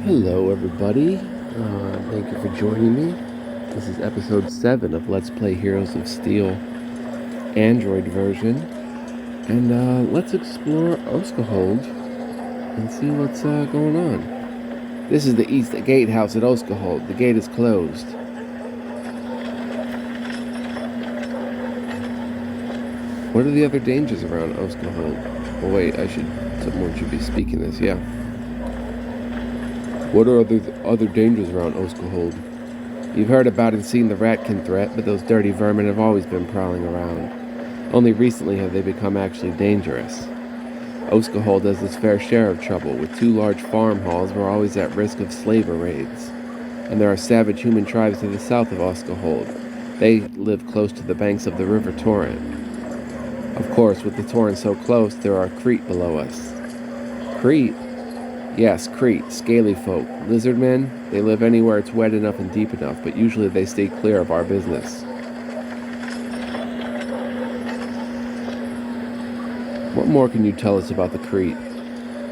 Hello, everybody. Thank you for joining me. This is episode 7 of Let's Play Heroes of Steel Android version. And let's explore Oskahold and see what's going on. This is the East Gatehouse at Oskahold. The gate is closed. What are the other dangers around Oskahold? Oh, wait, someone should be speaking this, yeah. What are other dangers around Oskahold? You've heard about and seen the Ratkin threat, but those dirty vermin have always been prowling around. Only recently have they become actually dangerous. Oskahold has its fair share of trouble, with 2 large farm halls were always at risk of slaver raids. And there are savage human tribes to the south of Oskahold. They live close to the banks of the river Torrent. Of course, with the torrent so close, there are Crete below us. Crete? Yes, Crete, scaly folk, lizard men. They live anywhere it's wet enough and deep enough, but usually they stay clear of our business. What more can you tell us about the Crete?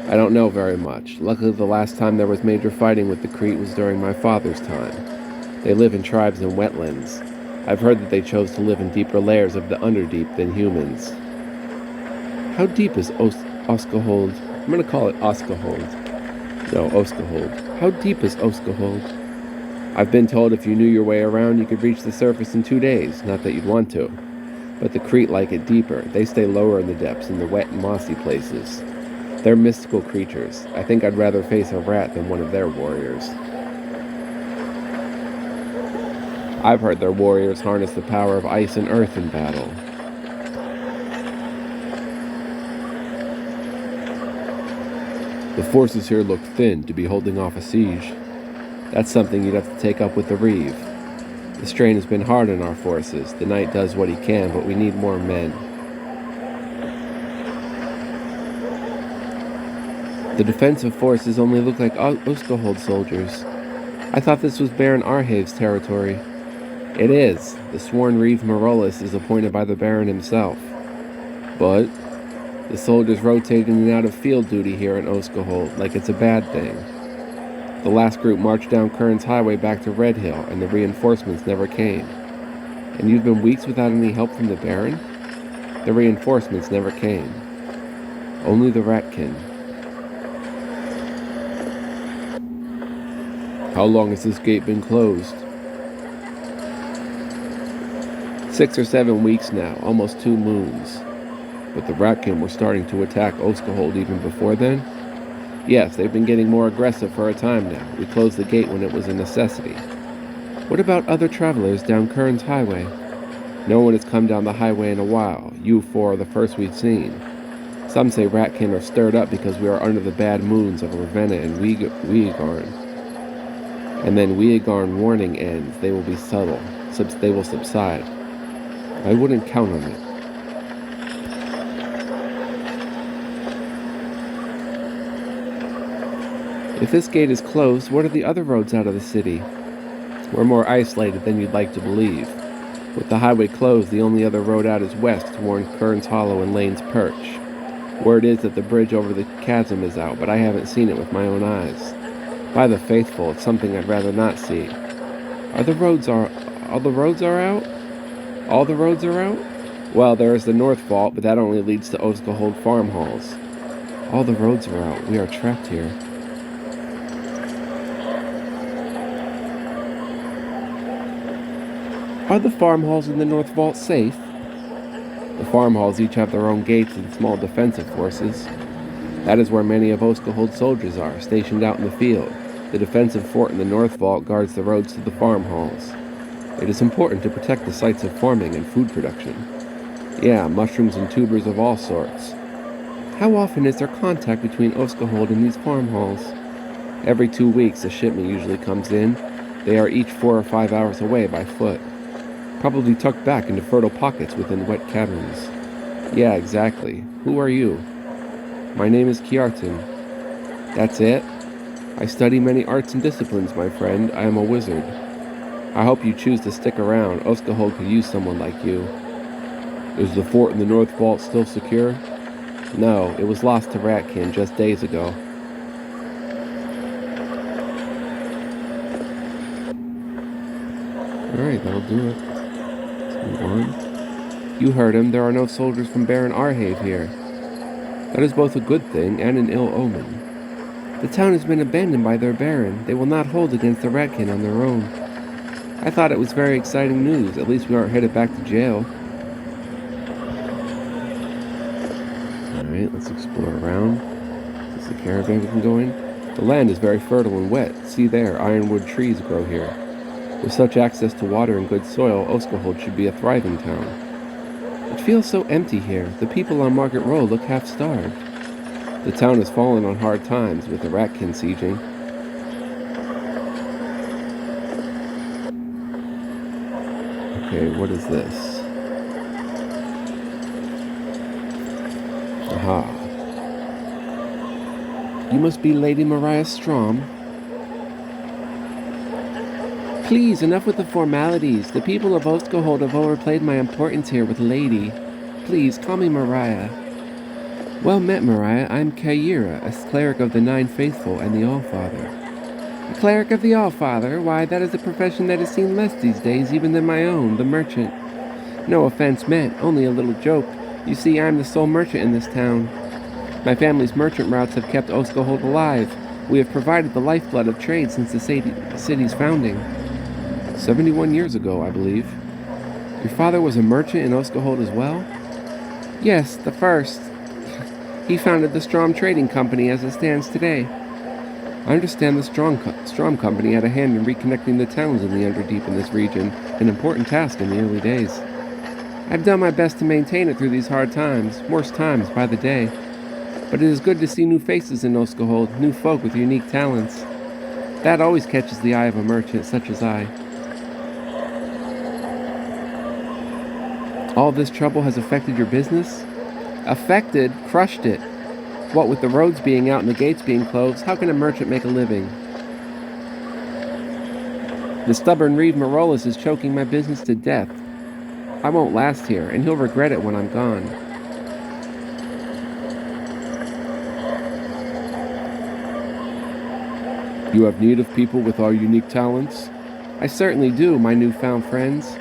I don't know very much. Luckily, the last time there was major fighting with the Crete was during my father's time. They live in tribes and wetlands. I've heard that they chose to live in deeper layers of the underdeep than humans. How deep is Oskahold? I'm going to call it Oskahold. No, Oskahold. How deep is Oskahold? I've been told if you knew your way around, you could reach the surface in 2 days. Not that you'd want to. But the Crete like it deeper. They stay lower in the depths, in the wet and mossy places. They're mystical creatures. I think I'd rather face a rat than one of their warriors. I've heard their warriors harness the power of ice and earth in battle. The forces here look thin to be holding off a siege. That's something you'd have to take up with the Reeve. The strain has been hard on our forces. The knight does what he can, but we need more men. The defensive forces only look like Oskahold soldiers. I thought this was Baron Arhave's territory. It is. The sworn Reeve Marolus is appointed by the Baron himself. But the soldiers rotate in and out of field duty here in Oskahold like it's a bad thing. The last group marched down Kern's Highway back to Red Hill, and the reinforcements never came. And you've been weeks without any help from the Baron? The reinforcements never came. Only the Ratkin. How long has this gate been closed? 6 or 7 weeks now, almost 2 moons. But the Ratkin were starting to attack Oskahold even before then? Yes, they've been getting more aggressive for a time now. We closed the gate when it was a necessity. What about other travelers down Kern's Highway? No one has come down the highway in a while. You 4 are the first we've seen. Some say Ratkin are stirred up because we are under the bad moons of Ravenna and Weagarn. And then Weagarn warning ends. They will be subtle. They will subside. I wouldn't count on it. If this gate is closed, what are the other roads out of the city? We're more isolated than you'd like to believe. With the highway closed, the only other road out is west toward Kern's Hollow and Lane's Perch. Word is that the bridge over the chasm is out, but I haven't seen it with my own eyes. By the faithful, it's something I'd rather not see. All the roads are out? All the roads are out? Well, there is the North Vault, but that only leads to Oskahold farm halls. All the roads are out. We are trapped here. Are the farm halls in the North Vault safe? The farm halls each have their own gates and small defensive forces. That is where many of Oskahold's soldiers are, stationed out in the field. The defensive fort in the North Vault guards the roads to the farm halls. It is important to protect the sites of farming and food production. Yeah, mushrooms and tubers of all sorts. How often is there contact between Oskahold and these farm halls? Every 2 weeks a shipment usually comes in. They are each 4 or 5 hours away by foot. Probably tucked back into fertile pockets within wet caverns. Yeah, exactly. Who are you? My name is Kjartan. That's it? I study many arts and disciplines, my friend. I am a wizard. I hope you choose to stick around. Oskahold could use someone like you. Is the fort in the North Vault still secure? No, it was lost to Ratkin just days ago. Alright, that'll do it. Let's move on. You heard him. There are no soldiers from Baron Arhave here. That is both a good thing and an ill omen. The town has been abandoned by their Baron. They will not hold against the Ratkin on their own. I thought it was very exciting news. At least we aren't headed back to jail. Alright, let's explore around. Is this a caravan we can go in? The land is very fertile and wet. See there, ironwood trees grow here. With such access to water and good soil, Oskahold should be a thriving town. It feels so empty here. The people on Market Row look half-starved. The town has fallen on hard times with the Ratkin sieging. Okay, what is this? Aha. You must be Lady Mariah Strom. Please, enough with the formalities. The people of Oskahold have overplayed my importance here with Lady. Please, call me Mariah. Well met, Mariah. I'm Kaira, a cleric of the Nine Faithful and the Allfather. A cleric of the Allfather? Why, that is a profession that is seen less these days even than my own, the merchant. No offense meant, only a little joke. You see, I'm the sole merchant in this town. My family's merchant routes have kept Oskahold alive. We have provided the lifeblood of trade since the city's founding. 71 years ago, I believe. Your father was a merchant in Oskahold as well? Yes, the first. He founded the Strom Trading Company as it stands today. I understand the Strom Company had a hand in reconnecting the towns in the Underdeep in this region, an important task in the early days. I've done my best to maintain it through these hard times, worse times by the day. But it is good to see new faces in Oskahold, new folk with unique talents. That always catches the eye of a merchant such as I. All this trouble has affected your business? Affected? Crushed it. What with the roads being out and the gates being closed, how can a merchant make a living? The stubborn Reeve Marolis is choking my business to death. I won't last here, and he'll regret it when I'm gone. You have need of people with our unique talents? I certainly do, my newfound friends.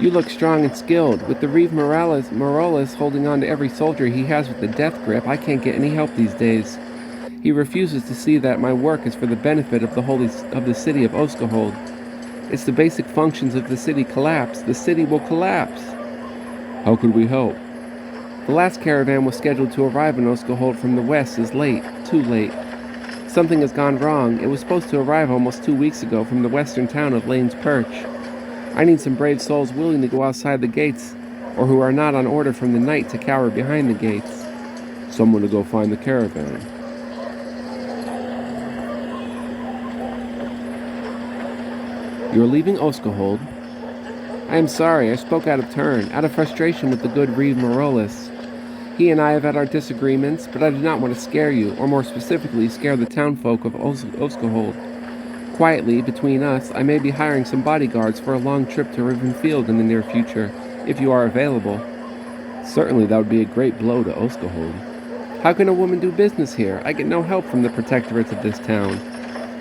You look strong and skilled. With the Reeve Marolis holding on to every soldier he has with the death grip, I can't get any help these days. He refuses to see that my work is for the benefit of the city of Oskahold. It's the basic functions of the city collapse. The city will collapse. How could we help? The last caravan was scheduled to arrive in Oskahold from the west is late, too late. Something has gone wrong. It was supposed to arrive almost 2 weeks ago from the western town of Lane's Perch. I need some brave souls willing to go outside the gates, or who are not on order from the knight to cower behind the gates. Someone to go find the caravan. You're leaving Oskahold? I am sorry, I spoke out of turn, out of frustration with the good Reeve Marolis. He and I have had our disagreements, but I did not want to scare you, or more specifically, scare the townfolk of Oskahold. Quietly, between us, I may be hiring some bodyguards for a long trip to Riven Field in the near future, if you are available. Certainly that would be a great blow to Oskahold. How can a woman do business here? I get no help from the protectorates of this town.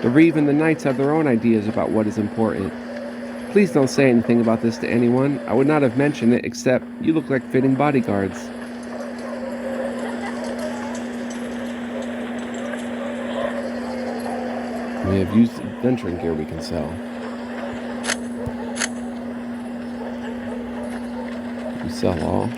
The Reeve and the Knights have their own ideas about what is important. Please don't say anything about this to anyone. I would not have mentioned it, except you look like fitting bodyguards. We have used adventuring gear we can sell. We sell all.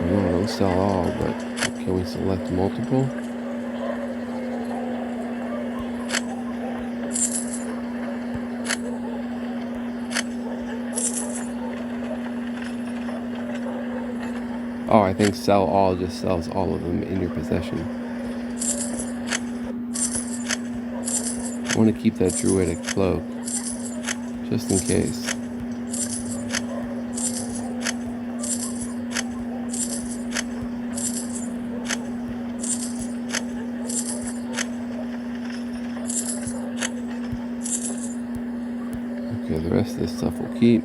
No, don't sell all, but can we select multiple? Oh, I think sell all just sells all of them in your possession. I want to keep that druidic cloak, just in case. Okay, the rest of this stuff we'll keep.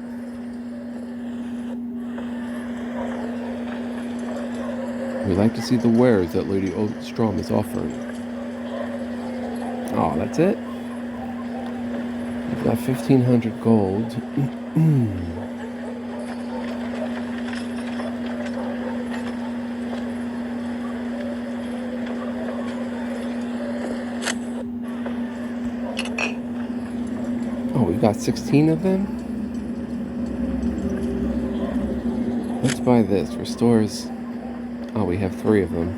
We'd like to see the wares that Lady Ostrom is offering. Oh, that's it? We've got 1,500 gold. Oh, we've got 16 of them? Let's buy this. Restores... Oh, we have 3 of them.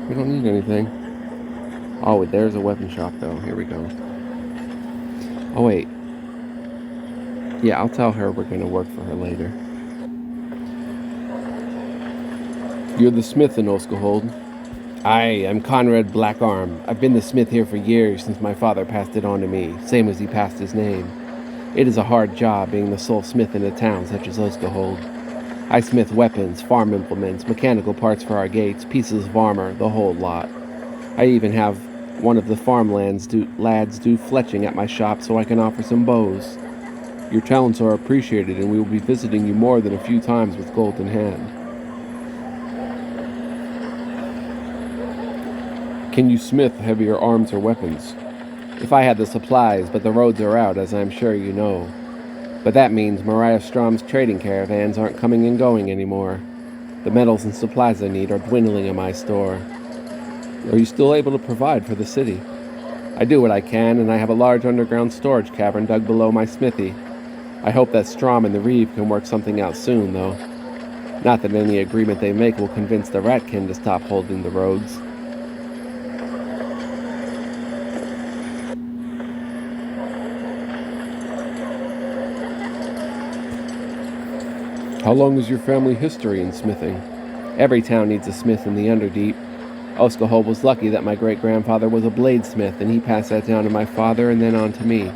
We don't need anything. Oh, there's a weapon shop, though. Here we go. Oh, wait. Yeah, I'll tell her we're going to work for her later. You're the smith in Oskahold. Aye, I'm Conrad Blackarm. I've been the smith here for years since my father passed it on to me, same as he passed his name. It is a hard job being the sole smith in a town such as Oskahold. I smith weapons, farm implements, mechanical parts for our gates, pieces of armor, the whole lot. I even have one of the lads do fletching at my shop so I can offer some bows. Your talents are appreciated, and we will be visiting you more than a few times with gold in hand. Can you smith heavier arms or weapons? If I had the supplies, but the roads are out, as I'm sure you know. But that means Mariah Strom's trading caravans aren't coming and going anymore. The metals and supplies I need are dwindling in my store. Are you still able to provide for the city? I do what I can, and I have a large underground storage cavern dug below my smithy. I hope that Strom and the Reeve can work something out soon, though. Not that any agreement they make will convince the Ratkin to stop holding the roads. How long is your family history in smithing? Every town needs a smith in the Underdeep. Oskahold was lucky that my great-grandfather was a bladesmith, and he passed that down to my father and then on to me.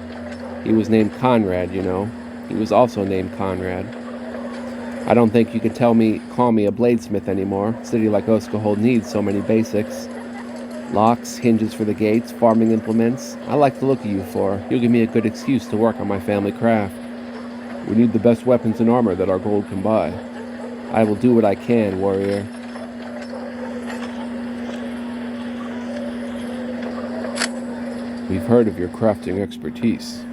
He was named Conrad, you know. He was also named Conrad. I don't think you could call me a bladesmith anymore. A city like Oskahold needs so many basics. Locks, hinges for the gates, farming implements. I like the look of you four. You'll give me a good excuse to work on my family craft. We need the best weapons and armor that our gold can buy. I will do what I can, warrior. We've heard of your crafting expertise.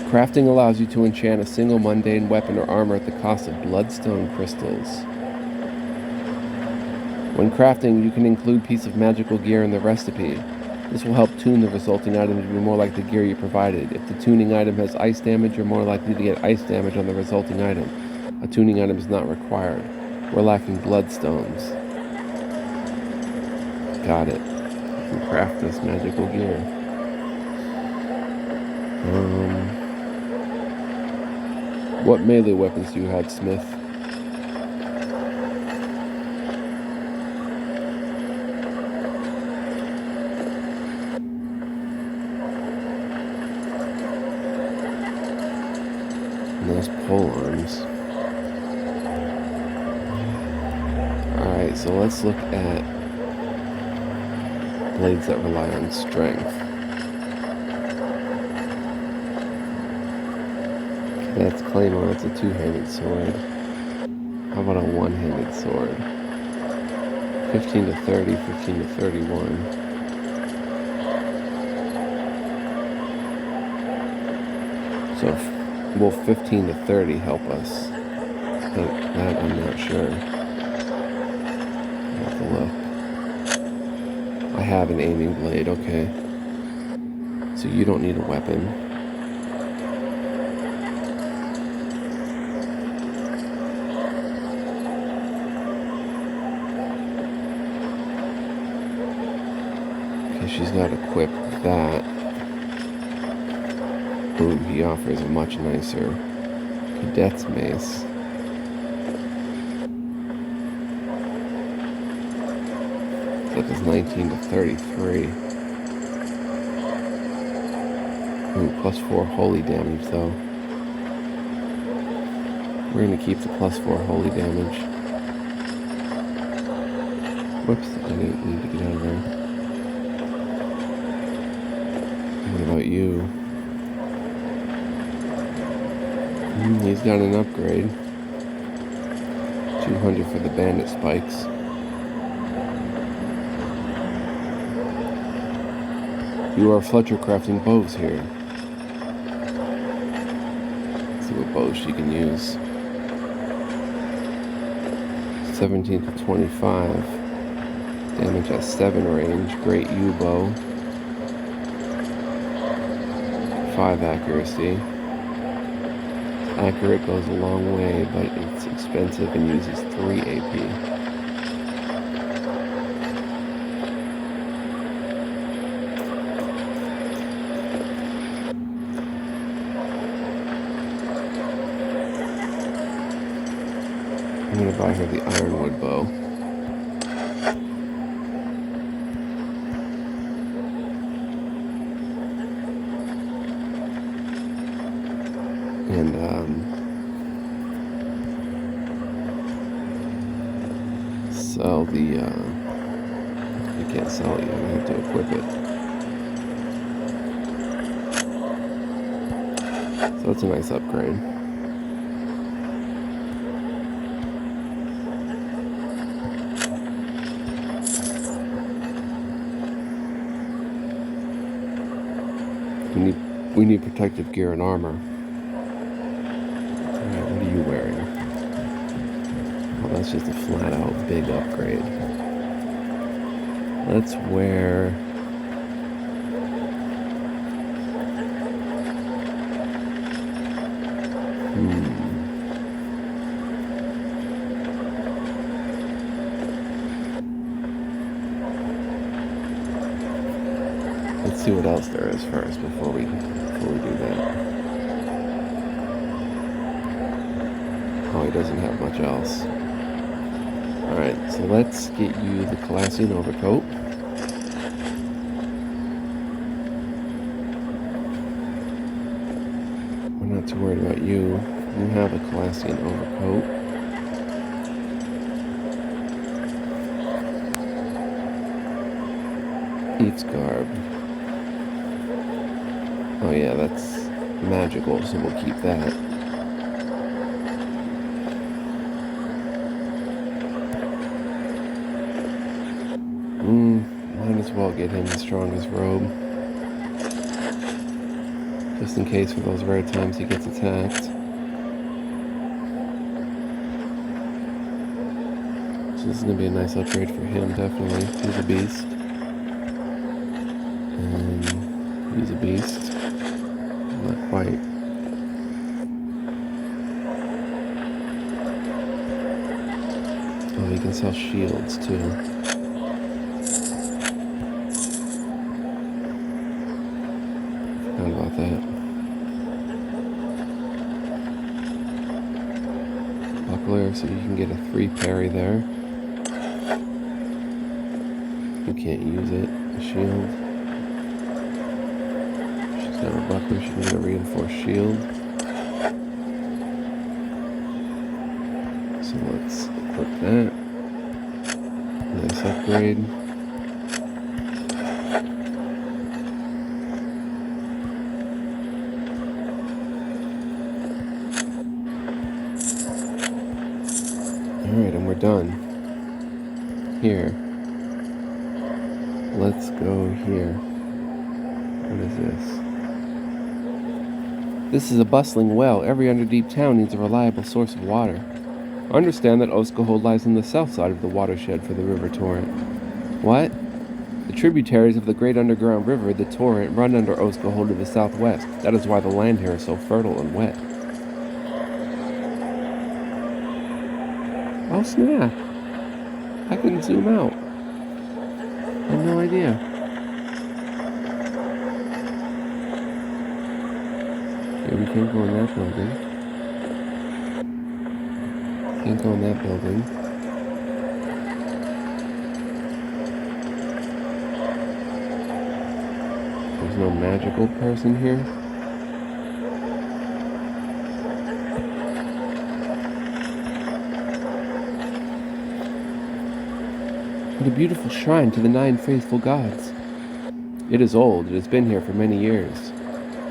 Crafting allows you to enchant a single mundane weapon or armor at the cost of bloodstone crystals. When crafting, you can include pieces of magical gear in the recipe. This will help tune the resulting item to be more like the gear you provided. If the tuning item has ice damage, you're more likely to get ice damage on the resulting item. A tuning item is not required. We're lacking bloodstones. Got it. You can craft this magical gear. What melee weapons do you have, Smith? Those pole arms. Alright, so let's look at blades that rely on strength. That's Claymore, that's a two-handed sword. How about a one-handed sword? 15 to 30, 15 to 31. So, will 15 to 30 help us? That I'm not sure. I'll have to look. I have an aiming blade, okay. So you don't need a weapon. Okay, she's got equipped that. Ooh, he offers a much nicer Cadet's Mace. That is 19 to 33. Ooh, plus 4 holy damage, though. We're going to keep the plus 4 holy damage. Whoops, I didn't need to get out of there. What about you? He's got an upgrade. 200 for the bandit spikes. You are Fletcher crafting bows here. Let's see what bows she can use. 17 to 25. Damage at 7 range. Great U-bow. 5 accuracy. Accurate goes a long way, but it's expensive and uses 3 AP. I'm gonna buy her the Ironwood bow. And sell the you can't sell it yet, I have to equip it. So that's a nice upgrade. We need protective gear and armor. Alright, what are you wearing? Oh, that's just a flat out big upgrade. Let's wear... Let's see what else there is first before we do that. Oh, he doesn't have much else. Alright, so let's get you the Calassian overcoat. We're not too worried about you. You have a Calassian overcoat. Thief's garb. Oh yeah, that's magical, so we'll keep that. Might as well get him the strongest robe. Just in case for those rare times he gets attacked. So this is going to be a nice upgrade for him, definitely. He's a beast. And he's a beast. Not quite. Oh, he can sell shields too. Forgot about that. Buckler, so you can get a 3 parry there. You can't use it. A shield. She's got a buckler, she can get a reinforced shield. So let's equip that. Nice upgrade. Alright, and we're done. Here. Let's go here. What is this? This is a bustling well. Every underdeep town needs a reliable source of water. Understand that Oskahold lies on the south side of the watershed for the river torrent. What? The tributaries of the great underground river, the torrent, run under Oskahold to the southwest. That is why the land here is so fertile and wet. Oh snap! I couldn't zoom out. I had no idea. Yeah, we can't go in that building. Can't go in that building. There's no magical person here. What a beautiful shrine to the 9 faithful gods. It is old. It has been here for many years.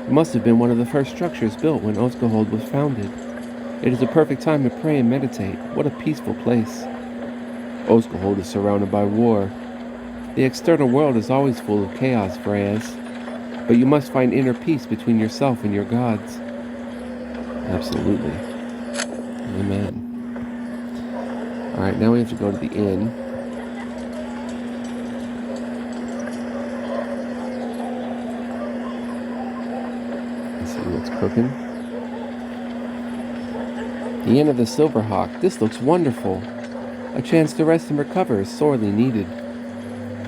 It must have been one of the first structures built when Oskahold was founded. It is a perfect time to pray and meditate. What a peaceful place. Oskahold is surrounded by war. The external world is always full of chaos, Freyas, but you must find inner peace between yourself and your gods. Absolutely. Amen. Alright, now we have to go to the inn. Let's see what's cooking. The Inn of the Silverhawk. This looks wonderful. A chance to rest and recover is sorely needed.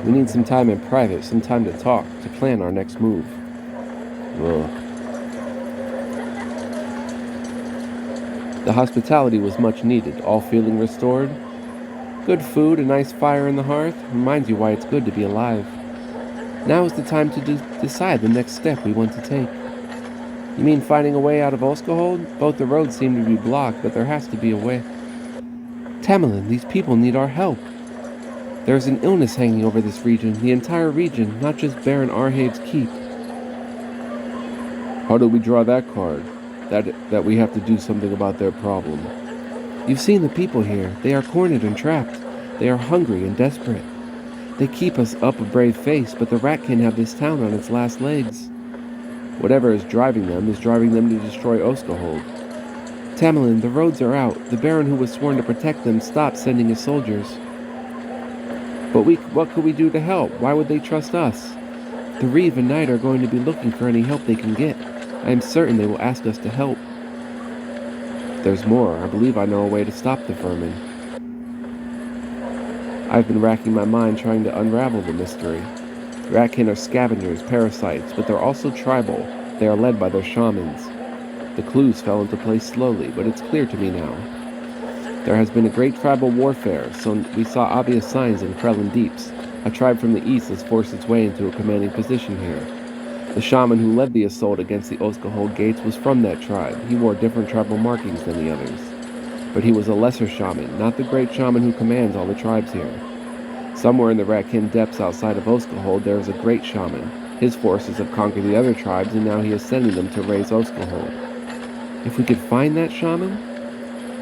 We need some time in private, some time to talk, to plan our next move. Ugh. The hospitality was much needed, all feeling restored. Good food, a nice fire in the hearth, reminds you why it's good to be alive. Now is the time to decide the next step we want to take. You mean finding a way out of Oskahold? Both the roads seem to be blocked, but there has to be a way. Tamerlane, these people need our help. There is an illness hanging over this region, the entire region, not just Baron Arhave's keep. How do we draw that card? That we have to do something about their problem. You've seen the people here. They are cornered and trapped. They are hungry and desperate. They keep us up a brave face, but the rat can have this town on its last legs. Whatever is driving them to destroy Oskahold. Tamerlane, the roads are out. The Baron who was sworn to protect them stopped sending his soldiers. But what could we do to help? Why would they trust us? The Reeve and Knight are going to be looking for any help they can get. I am certain they will ask us to help. There's more. I believe I know a way to stop the vermin. I've been racking my mind trying to unravel the mystery. Ratkin are scavengers, parasites, but they're also tribal. They are led by their shamans. The clues fell into place slowly, but it's clear to me now. There has been a great tribal warfare, so we saw obvious signs in Krellin Deeps. A tribe from the east has forced its way into a commanding position here. The shaman who led the assault against the Oskahold gates was from that tribe. He wore different tribal markings than the others. But he was a lesser shaman, not the great shaman who commands all the tribes here. Somewhere in the Ratkin depths outside of Oskahold there is a great shaman. His forces have conquered the other tribes, and now he is sending them to raise Oskahold. If we could find that shaman,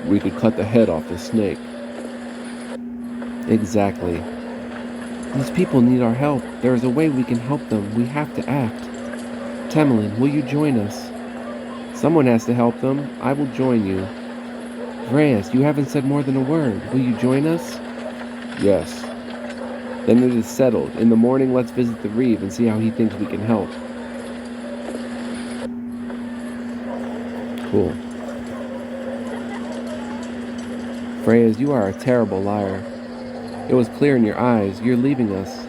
we could cut the head off the snake. Exactly. These people need our help. There is a way we can help them. We have to act. Tamerlane, will you join us? Someone has to help them. I will join you. Reyes, you haven't said more than a word. Will you join us? Yes. Then it is settled. In the morning, let's visit the Reeve and see how he thinks we can help. Cool. Freyas, you are a terrible liar. It was clear in your eyes. You're leaving us.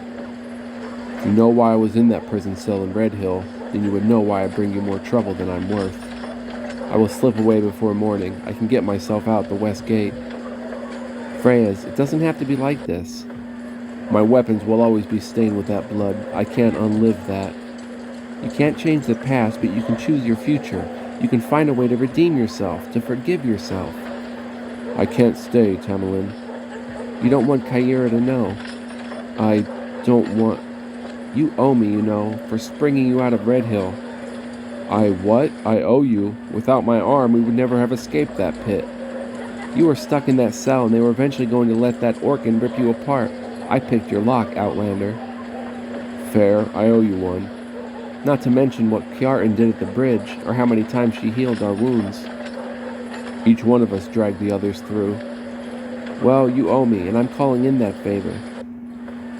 If you know why I was in that prison cell in Red Hill, then you would know why I bring you more trouble than I'm worth. I will slip away before morning. I can get myself out the west gate. Freyas, it doesn't have to be like this. My weapons will always be stained with that blood. I can't unlive that. You can't change the past, but you can choose your future. You can find a way to redeem yourself, to forgive yourself. I can't stay, Tamerlane. You don't want Kyra to know. I don't want... You owe me, you know, for springing you out of Red Hill. I what? I owe you. Without my arm, we would never have escaped that pit. You were stuck in that cell, and they were eventually going to let that Orkin rip you apart. I picked your lock, Outlander. Fair, I owe you one. Not to mention what Kjartan did at the bridge, or how many times she healed our wounds. Each one of us dragged the others through. Well, you owe me, and I'm calling in that favor.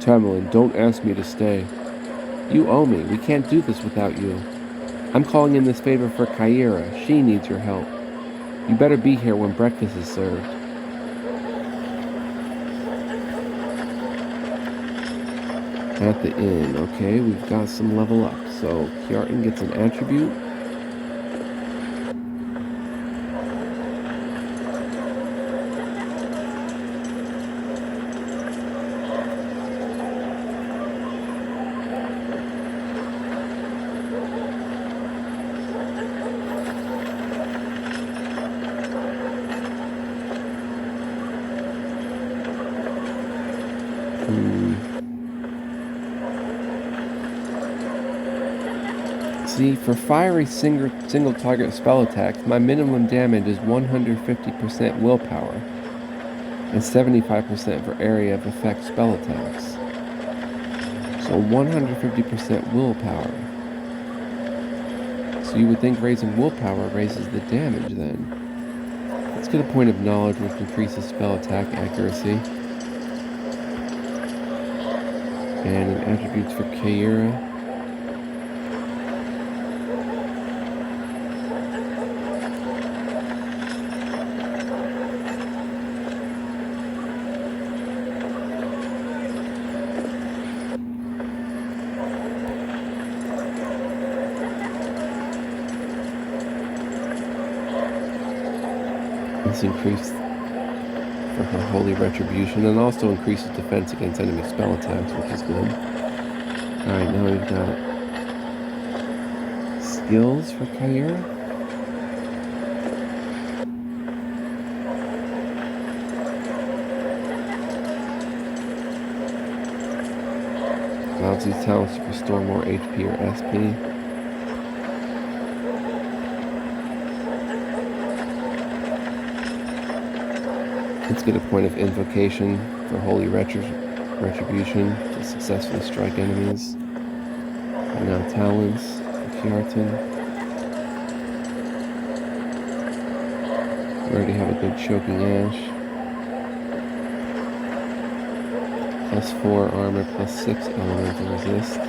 Tamerlane, don't ask me to stay. You owe me. We can't do this without you. I'm calling in this favor for Kyra. She needs your help. You better be here when breakfast is served. At the inn, okay, we've got some level up. So Kjartan gets an attribute. See, for fiery single target spell attacks, my minimum damage is 150% willpower and 75% for area of effect spell attacks. So 150% willpower. So you would think raising willpower raises the damage then. Let's get a point of knowledge which increases spell attack accuracy. And attributes for Kaira. This increased for her Holy Retribution and also increases defense against enemy spell attacks, which is good. Alright, now we've got skills for Kaira. Allows these talents to restore more HP or SP. Let's get a point of invocation for Holy Retribution to successfully strike enemies. And now talents for Kiartan. We already have a good choking ash. +4 armor, +6 elemental resist.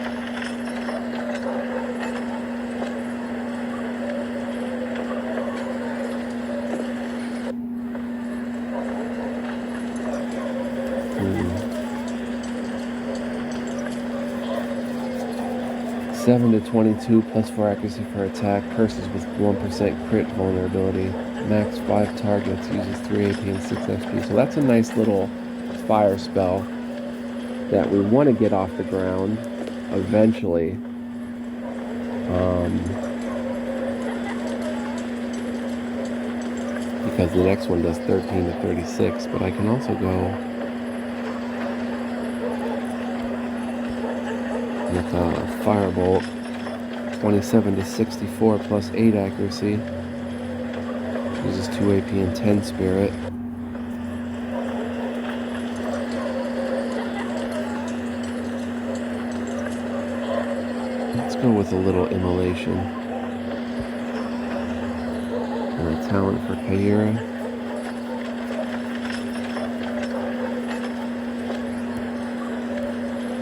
Seven to 22, +4 accuracy for attack, curses with 1% crit vulnerability, max 5 targets, uses 3 AP and 6 SP. So that's a nice little fire spell that we want to get off the ground eventually. Because the next one does 13 to 36, but I can also go with Firebolt, 27 to 64 +8 accuracy, uses 2 AP and 10 spirit. Let's go with a little immolation. And a talent for Kaira.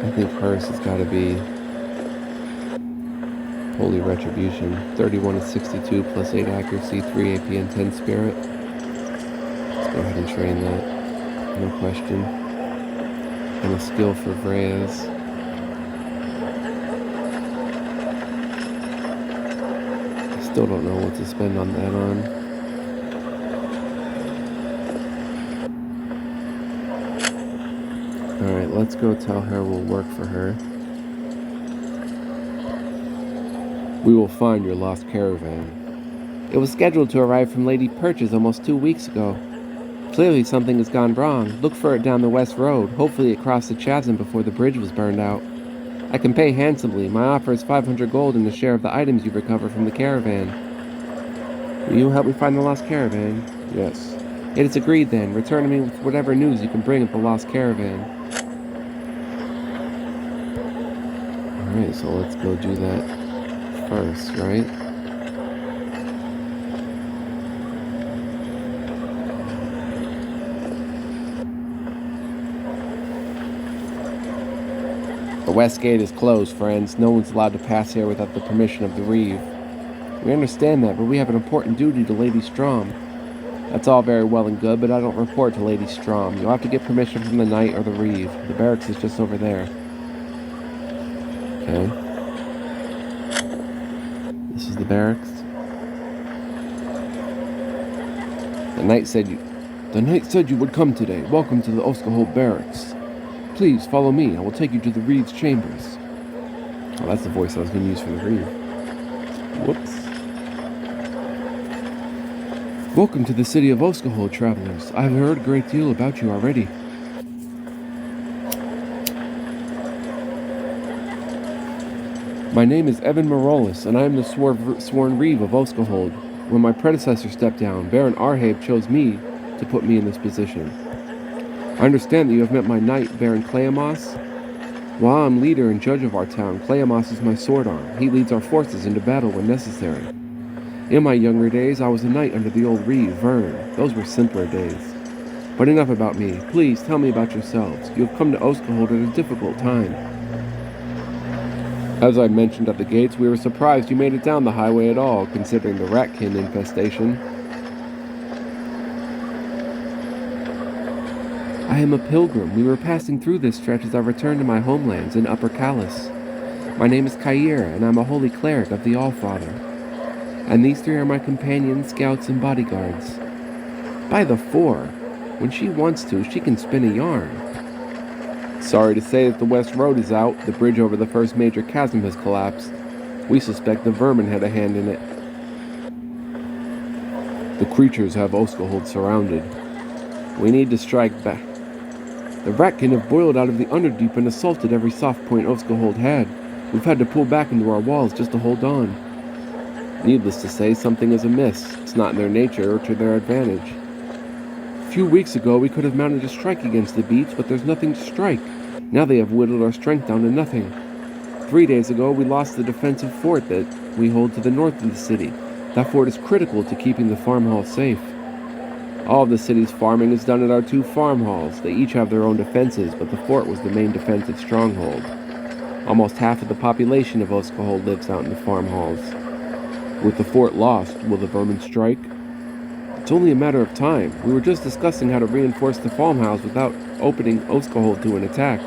I think hers has got to be Holy Retribution. 31 to 62 +8 accuracy, 3 AP and 10 spirit. Let's go ahead and train that. No question. And a skill for Vreyas. Still don't know what to spend on that on. Alright, let's go tell her we'll work for her. We will find your lost caravan. It was scheduled to arrive from Lady Perch's almost 2 weeks ago. Clearly something has gone wrong. Look for it down the west road. Hopefully it crossed the chasm before the bridge was burned out. I can pay handsomely. My offer is 500 gold and a share of the items you recover from the caravan. Will you help me find the lost caravan? Yes. It is agreed then. Return to me with whatever news you can bring of the lost caravan. Alright, so let's go do that first, right? The west gate is closed, friends. No one's allowed to pass here without the permission of the Reeve. We understand that, but we have an important duty to Lady Strom. That's all very well and good, but I don't report to Lady Strom. You'll have to get permission from the Knight or the Reeve. The barracks is just over there. Okay. This is the barracks. The Knight said you would come today. Welcome to the Oskahold barracks. Please follow me. I will take you to the Reeve's chambers. Oh, that's the voice I was going to use for the Reeve. Whoops. Welcome to the city of Oskahold, travelers. I have heard a great deal about you already. My name is Evan Morollis, and I am the sworn reeve of Oskahold. When my predecessor stepped down, Baron Arhabe chose me to put me in this position. I understand that you have met my knight, Baron Cleamos. While I'm leader and judge of our town, Cleamos is my sword arm. He leads our forces into battle when necessary. In my younger days, I was a knight under the old reeve, Vern. Those were simpler days. But enough about me. Please, tell me about yourselves. You have come to Oskahold at a difficult time. As I mentioned at the gates, we were surprised you made it down the highway at all, considering the ratkin infestation. I am a pilgrim. We were passing through this stretch as I returned to my homelands in Upper Callus. My name is Kaira, and I'm a holy cleric of the Allfather. And these three are my companions, scouts, and bodyguards. By the four, when she wants to, she can spin a yarn. Sorry to say that the West Road is out. The bridge over the first major chasm has collapsed. We suspect the vermin had a hand in it. The creatures have Oskahold surrounded. We need to strike back. The ratkin have boiled out of the Underdeep and assaulted every soft point Oskahold had. We've had to pull back into our walls just to hold on. Needless to say, something is amiss. It's not in their nature or to their advantage. A few weeks ago, we could have mounted a strike against the beats, but there's nothing to strike. Now they have whittled our strength down to nothing. 3 days ago, we lost the defensive fort that we hold to the north of the city. That fort is critical to keeping the farm hall safe. All of the city's farming is done at our 2 farm halls. They each have their own defenses, but the fort was the main defensive stronghold. Almost half of the population of Oskahold lives out in the farm halls. With the fort lost, will the vermin strike? It's only a matter of time. We were just discussing how to reinforce the farmhouse without opening Oskahold to an attack.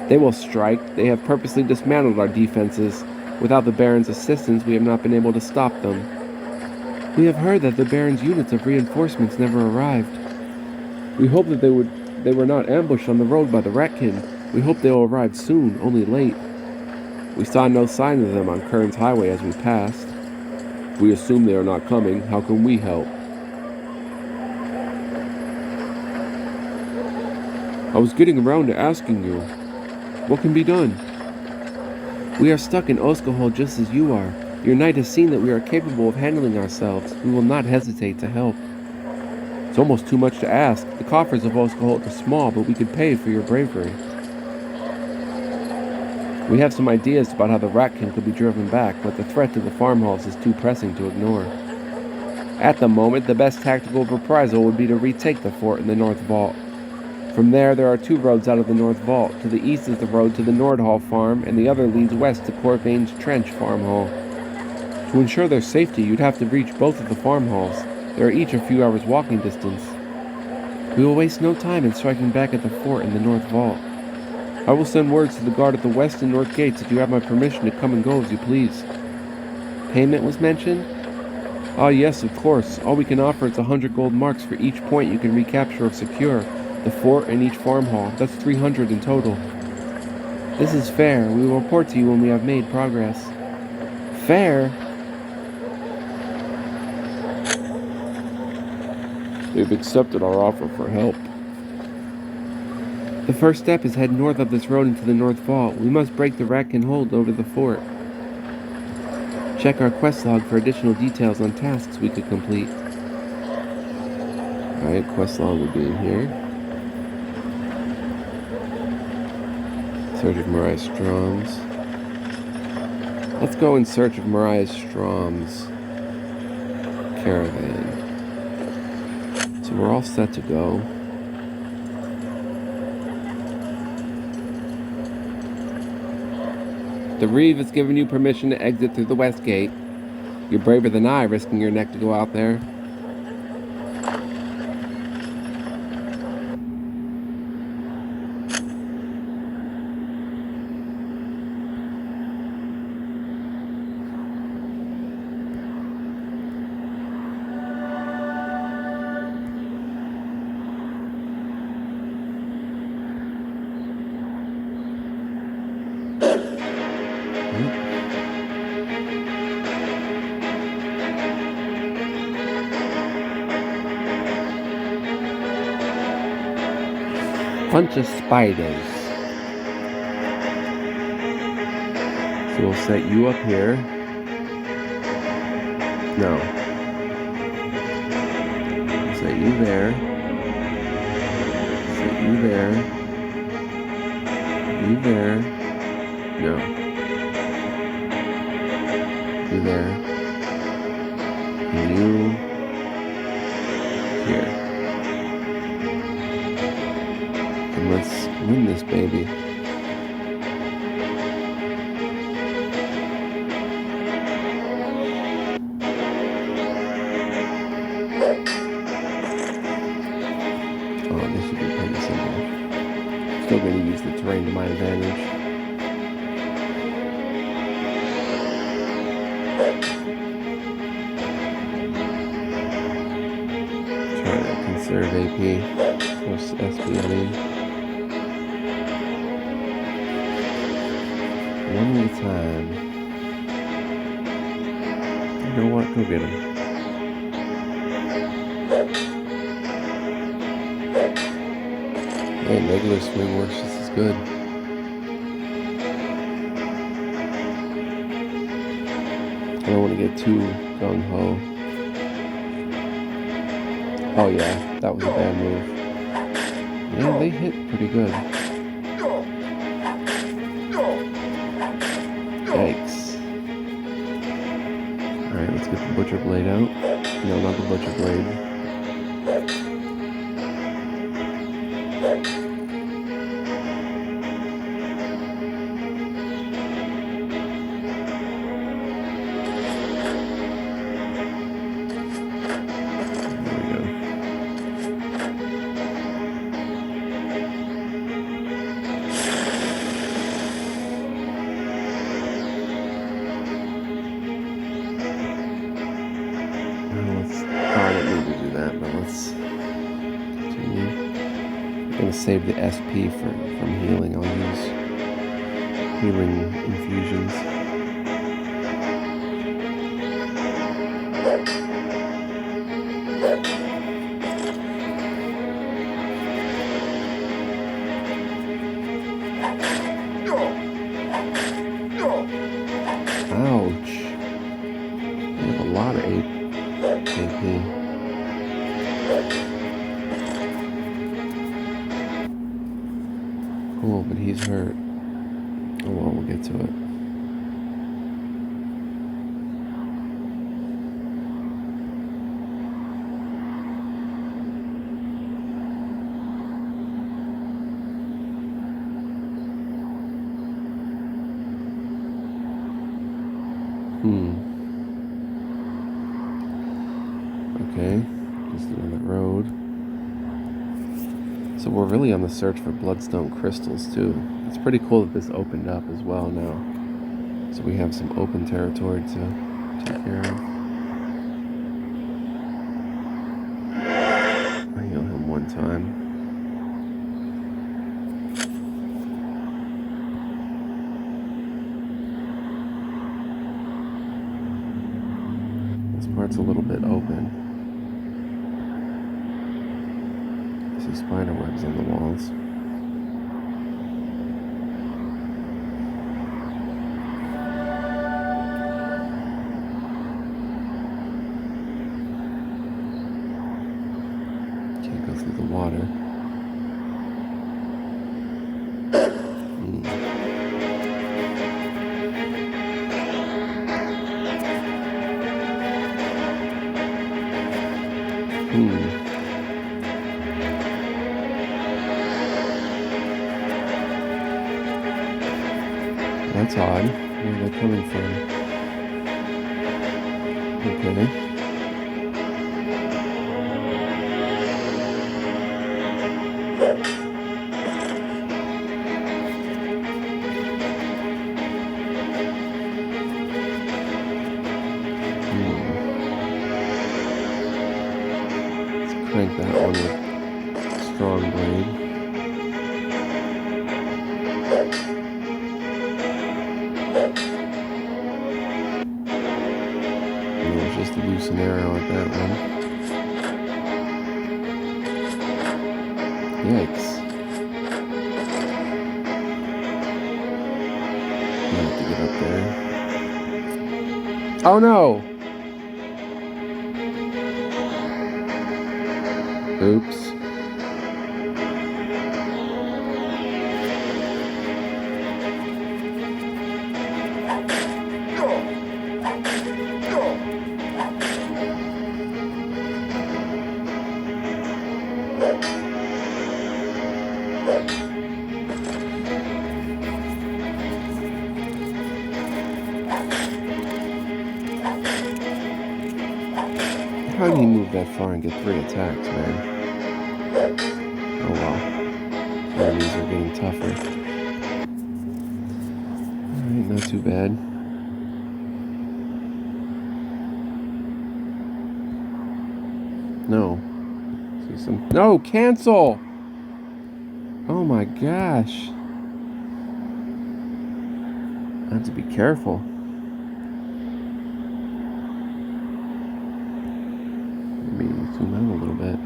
They will strike. They have purposely dismantled our defenses. Without the Baron's assistance, we have not been able to stop them. We have heard that the Baron's units of reinforcements never arrived. We hope that they were not ambushed on the road by the ratkin. We hope they will arrive soon, only late. We saw no sign of them on Kern's highway as we passed. If we assume they are not coming, how can we help? I was getting around to asking you, what can be done? We are stuck in Oskahold just as you are. Your knight has seen that we are capable of handling ourselves. We will not hesitate to help. It's almost too much to ask. The coffers of Oskahold are small, but we could pay for your bravery. We have some ideas about how the ratkin could be driven back, but the threat to the farmhalls is too pressing to ignore. At the moment, the best tactical reprisal would be to retake the fort in the North Vault. From there are 2 roads out of the North Vault. To the east is the road to the Nordhall farm, and the other leads west to Corvain's Trench farm hall. To ensure their safety, you'd have to reach both of the farm halls. They are each a few hours' walking distance. We will waste no time in striking back at the fort in the North Vault. I will send words to the guard at the west and north gates if you have my permission to come and go as you please. Payment was mentioned? Ah, yes, of course. All we can offer is 100 gold marks for each point you can recapture or secure. The fort and each farm hall. That's 300 in total. This is fair. We will report to you when we have made progress. Fair? They've accepted our offer for help. The first step is head north up this road into the North Vault. We must break the ratkin hold over the fort. Check our quest log for additional details on tasks we could complete. Alright, quest log will be in here. Search of Mariah Strom's. Let's go in search of Mariah Strom's caravan. So we're all set to go. The Reeve has given you permission to exit through the west gate. You're braver than I, risking your neck to go out there. Bunch of spiders. So So we'll set you up here. No. We'll set you there. Set you there. You there. No. You there. And you here. And let's win this baby. Oh, this should be pretty simple. Still going to use the terrain to my advantage. Trying to conserve AP. Or SP, I mean. One at a time. You know what? Go get him. Hey, regular swing works just as good. I don't want to get too gung-ho. Oh yeah, that was a bad move. Yeah, they hit pretty good. Yikes. Alright, let's get the butcher blade out. No, not the butcher blade. I'm going to save the SP from healing. I'll use healing infusions. Ouch. I have a lot of AP. Cool, but he's hurt. Oh well, we'll get to it. Okay, just on the road. So we're really on the search for bloodstone crystals too. It's pretty cool that this opened up as well now. So we have some open territory to take care of. I heal him one time. This part's a little bit open. Spider webs on the walls. Can't go through the water. That's odd. Where are they coming from? Okay. Let's crank that one with strong blade. Just to lose an arrow at that one. Yikes. I have to get up there. Oh no! Oops. How did he move that far and get 3 attacks, man? Oh well. Enemies are getting tougher. Alright, not too bad. No. See some. No, cancel! Oh my gosh. I have to be careful. Maybe zoom out a little bit.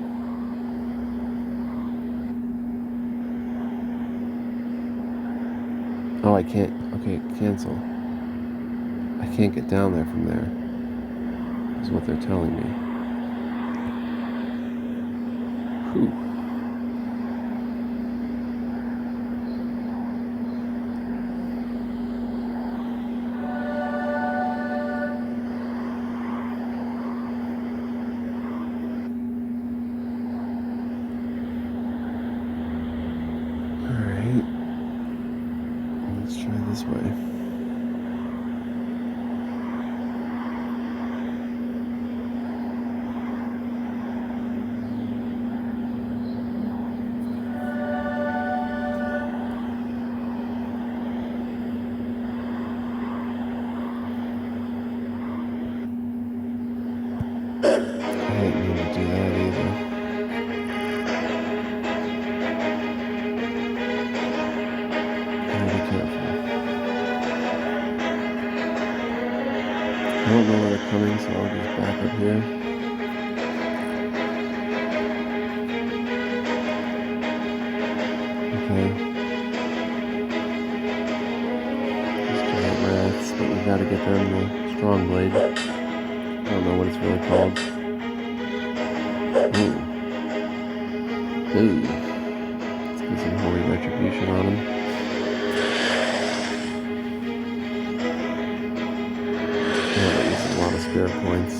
Oh, I can't. Okay, cancel. I can't get down there from there. Is what they're telling me. Whew. Alright. Let's try this way. I didn't mean to do that either. Gotta be careful. I don't know where they're coming, so I'll just back up here. Okay. These giant rats, but we gotta get them the strong blade. I don't know what it's really called. Ooh. Ooh. Let's get some holy retribution on him. Yeah, that uses a lot of spirit points.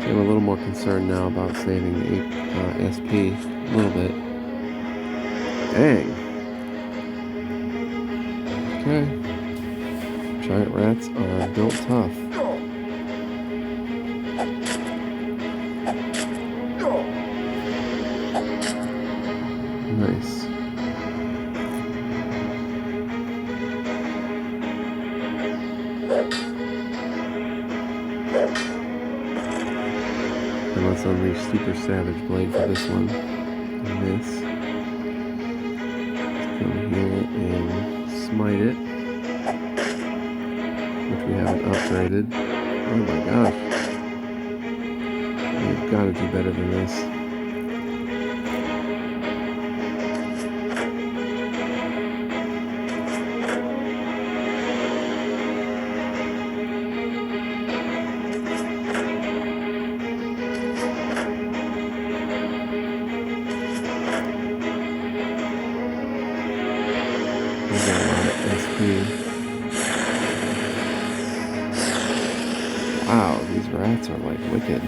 I'm a little more concerned now about saving SP a little bit. Dang. Okay. Giant rats are built tough. Nice. And let's unleash Super Savage Blade for this one. And this. Come here and smite it. Which we haven't upgraded. Oh my gosh. We've got to do better than this. Wow, these rats are like wicked.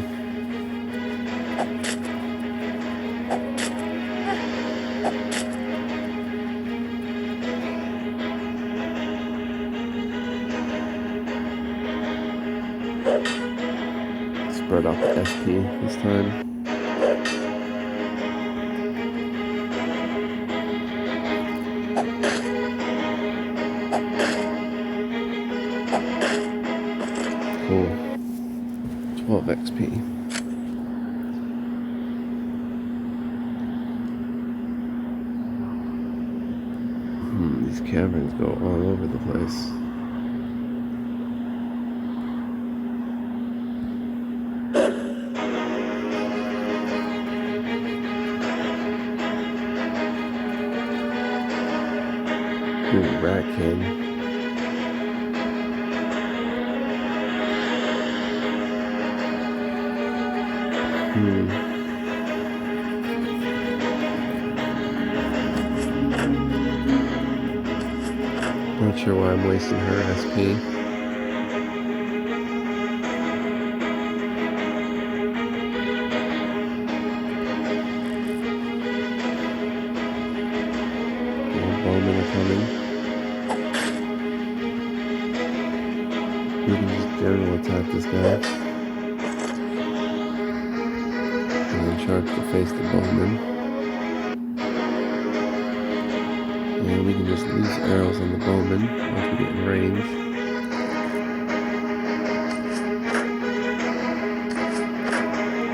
Spread out the SP this time. Cool. 12 XP. These caverns go all over the place. Ooh, rat can. Not sure why I'm wasting her SP. Bowmen are coming. We can just general attack this guy. And then charge to face the bowman. And we can just lose arrows on the bowman once we get in range.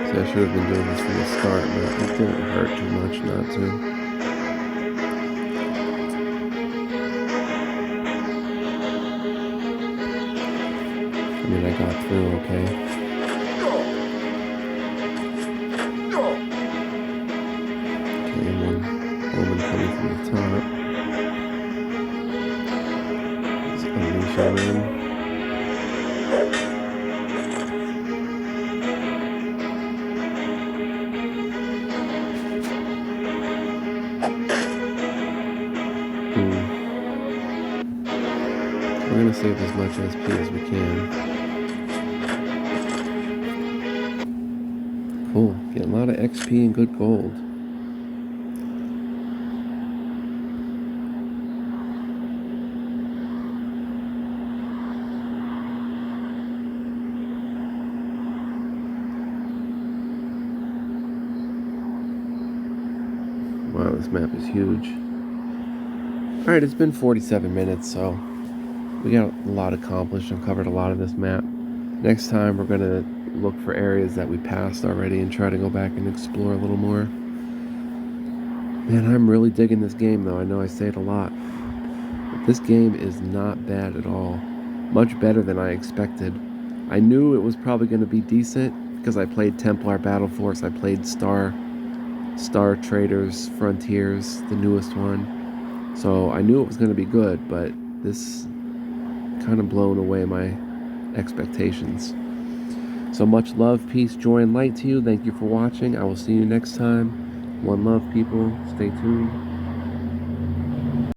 So I should have been doing this from the start, but it didn't hurt too much not to. I mean, I got through okay. Okay, and then bowman coming from the top. Let's unleash on him. We're going to save as much SP as we can. Cool. Get a lot of XP and good gold. Wow, this map is huge. Alright, it's been 47 minutes, so we got a lot accomplished and covered a lot of this map. Next time we're going to look for areas that we passed already and try to go back and explore a little more. Man, I'm really digging this game though. I know I say it a lot, but this game is not bad at all. Much better than I expected. I knew it was probably going to be decent because I played Templar Battle Force, I played Star Traders Frontiers, the newest one. So I knew it was going to be good, but this kind of blown away my expectations. So much love, peace, joy, and light to you. Thank you for watching. I will see you next time. One love, people. Stay tuned.